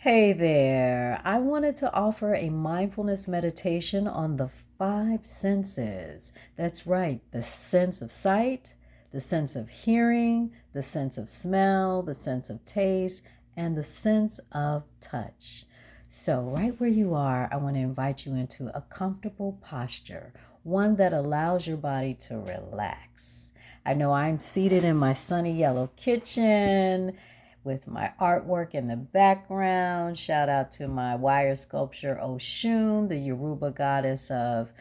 Hey there. I wanted to offer a mindfulness meditation on the five senses. That's right, the sense of sight, the sense of hearing, the sense of smell, the sense of taste, and the sense of touch. So, right where you are, I want to invite you into a comfortable posture, one that allows your body to relax. I know I'm seated in my sunny yellow kitchen with my artwork in the background. Shout out to my wire sculpture, Oshun, the Yoruba goddess of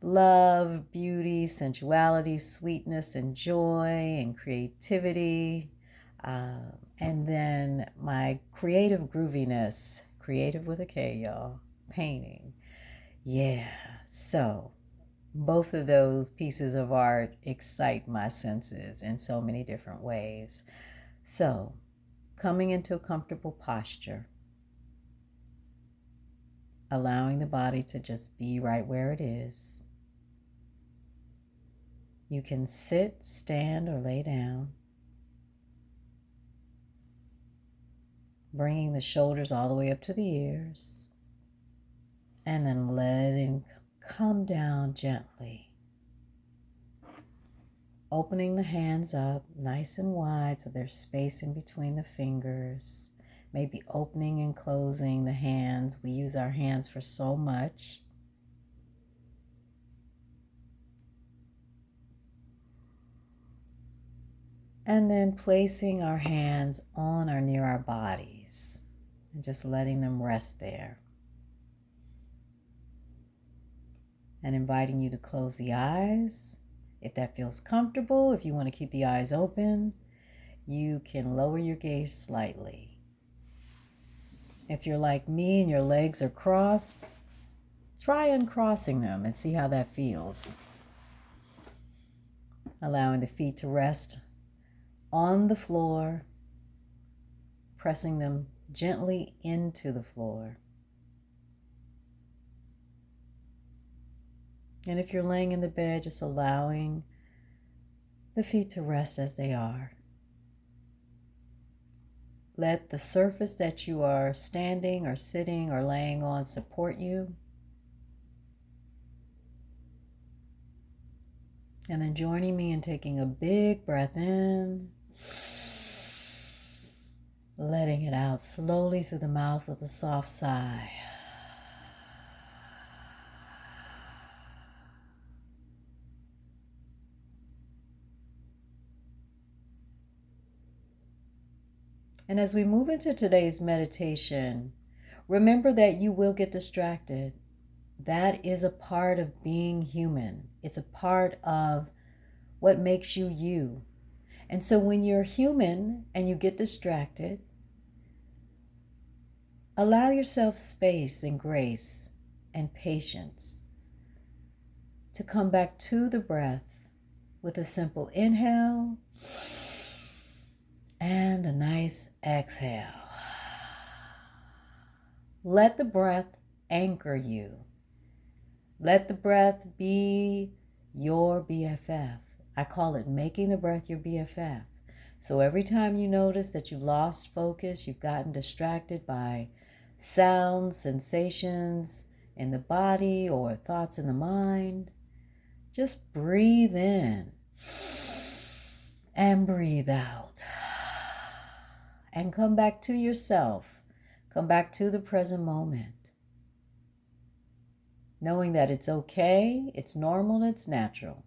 love, beauty, sensuality, sweetness, and joy, and creativity. And then my creative grooviness, creative with a K, y'all, painting. Yeah, so both of those pieces of art excite my senses in so many different ways. So, coming into a comfortable posture, allowing the body to just be right where it is. You can sit, stand, or lay down, bringing the shoulders all the way up to the ears, and then letting come down gently. Opening the hands up nice and wide so there's space in between the fingers. Maybe opening and closing the hands. We use our hands for so much. And then placing our hands on or near our bodies and just letting them rest there. And inviting you to close the eyes. If that feels comfortable, if you want to keep the eyes open, you can lower your gaze slightly. If you're like me and your legs are crossed, try uncrossing them and see how that feels. Allowing the feet to rest on the floor, pressing them gently into the floor. And if you're laying in the bed, just allowing the feet to rest as they are. Let the surface that you are standing or sitting or laying on support you. And then joining me in taking a big breath in, letting it out slowly through the mouth with a soft sigh. And as we move into today's meditation, remember that you will get distracted. That is a part of being human. It's a part of what makes you you. And so when you're human and you get distracted, allow yourself space and grace and patience to come back to the breath with a simple inhale and a nice exhale. Let the breath anchor you. Let the breath be your BFF. I call it making the breath your BFF. So every time you notice that you've lost focus, you've gotten distracted by sounds, sensations in the body, or thoughts in the mind, just breathe in and breathe out. And come back to yourself. Come back to the present moment. Knowing that it's okay, it's normal, and it's natural.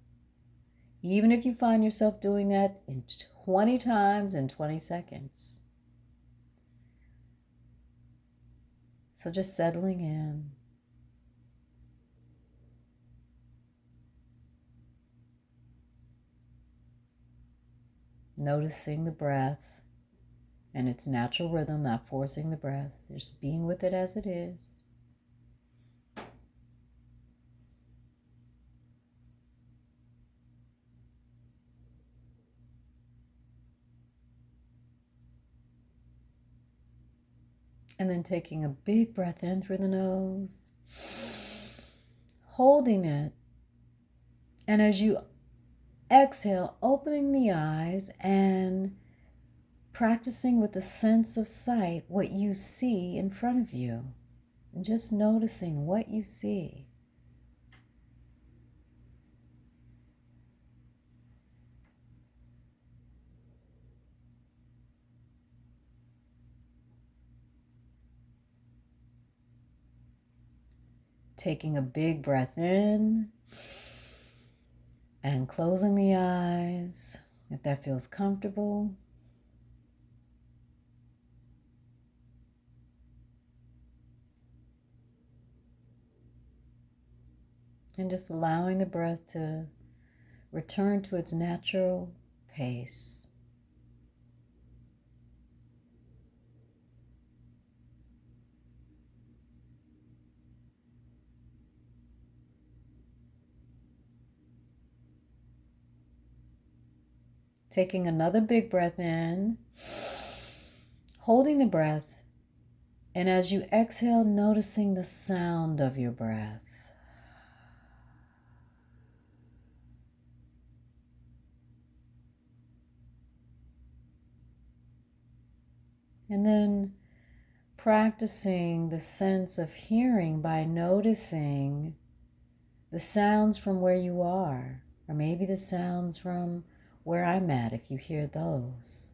Even if you find yourself doing that in 20 times in 20 seconds. So just settling in. Noticing the breath and its natural rhythm, not forcing the breath, just being with it as it is. And then taking a big breath in through the nose, holding it. And as you exhale, opening the eyes and practicing with the sense of sight what you see in front of you, and just noticing what you see. Taking a big breath in and closing the eyes if that feels comfortable. And just allowing the breath to return to its natural pace. Taking another big breath in, holding the breath, and as you exhale, noticing the sound of your breath. And then practicing the sense of hearing by noticing the sounds from where you are, or maybe the sounds from where I'm at, if you hear those.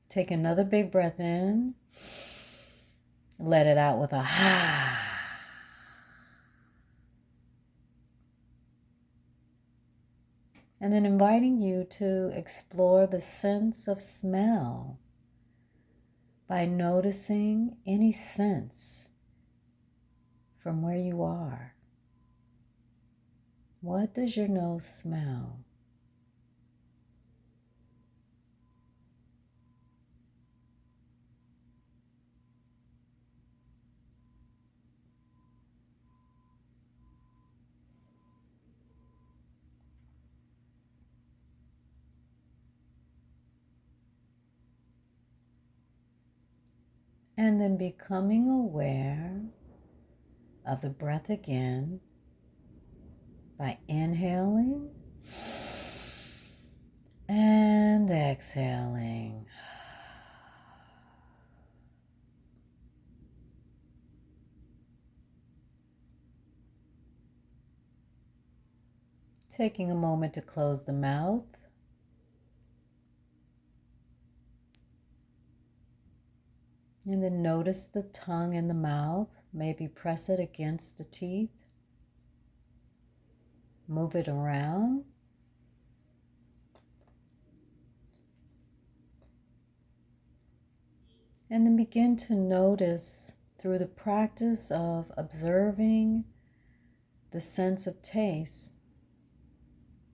Take another big breath in. Let it out with a ha. And then inviting you to explore the sense of smell by noticing any sense from where you are. What does your nose smell? And then becoming aware of the breath again by inhaling and exhaling. Taking a moment to close the mouth. And then notice the tongue in the mouth. Maybe press it against the teeth. Move it around. And then begin to notice through the practice of observing the sense of taste,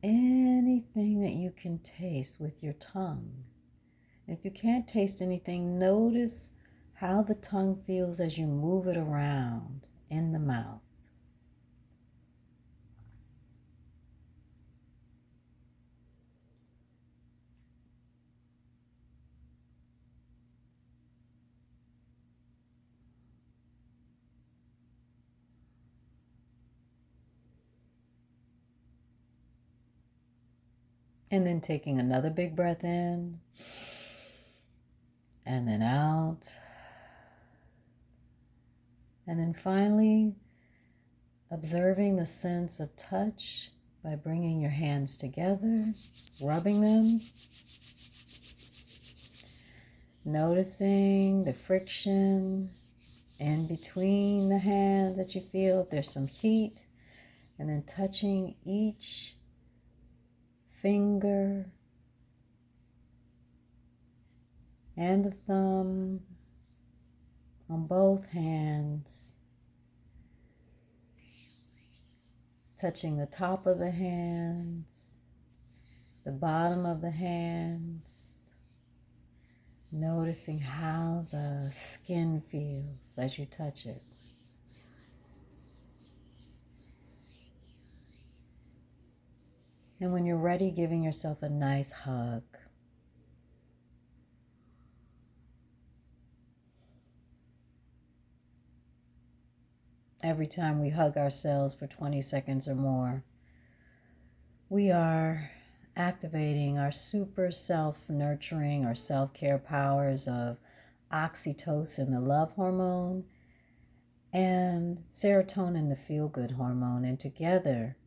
anything that you can taste with your tongue. And if you can't taste anything, notice how the tongue feels as you move it around in the mouth. And then taking another big breath in and then out. And then finally, observing the sense of touch by bringing your hands together, rubbing them, noticing the friction in between the hands that you feel, if there's some heat, and then touching each finger and the thumb on both hands, touching the top of the hands, the bottom of the hands, noticing how the skin feels as you touch it. And when you're ready, giving yourself a nice hug. Every time we hug ourselves for 20 seconds or more, we are activating our super self-nurturing or self-care powers of oxytocin, the love hormone, and serotonin, the feel-good hormone. And together,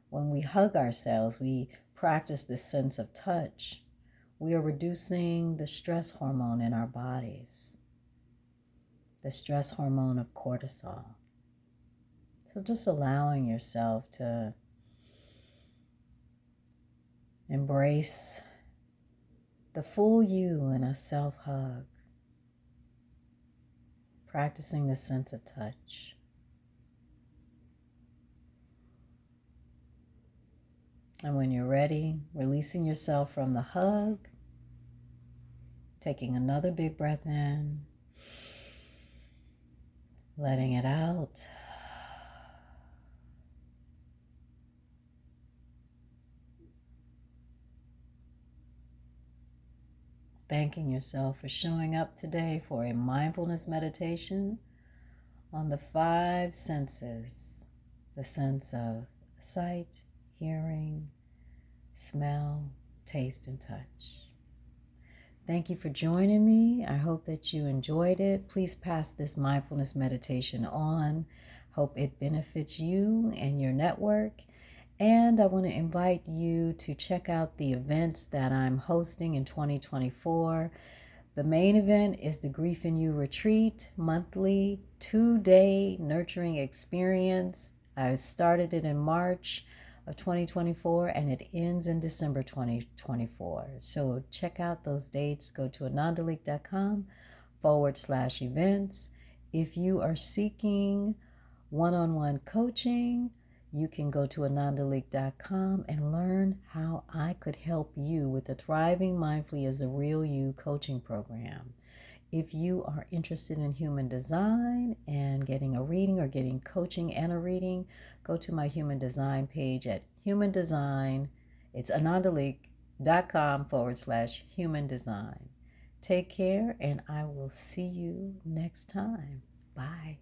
when we hug ourselves, we practice this sense of touch. We are reducing the stress hormone in our bodies, the stress hormone of cortisol. So just allowing yourself to embrace the full you in a self-hug, practicing the sense of touch. And when you're ready, releasing yourself from the hug, taking another big breath in, letting it out. Thanking yourself for showing up today for a mindfulness meditation on the 5 senses, the sense of sight, hearing, smell, taste, and touch. Thank you for joining me. I hope that you enjoyed it. Please pass this mindfulness meditation on. Hope it benefits you and your network. And I want to invite you to check out the events that I'm hosting in 2024. The main event is the Grief in You Retreat, monthly 2-day nurturing experience. I started it in March of 2024 and it ends in December 2024. So check out those dates. Go to anandalik.com/events. If you are seeking one-on-one coaching, you can go to anandalik.com and learn how I could help you with the Thriving Mindfully as the Real You coaching program. If you are interested in human design and getting a reading or getting coaching and a reading, go to my human design page at human design. It's anandalik.com/human design. Take care, and I will see you next time. Bye.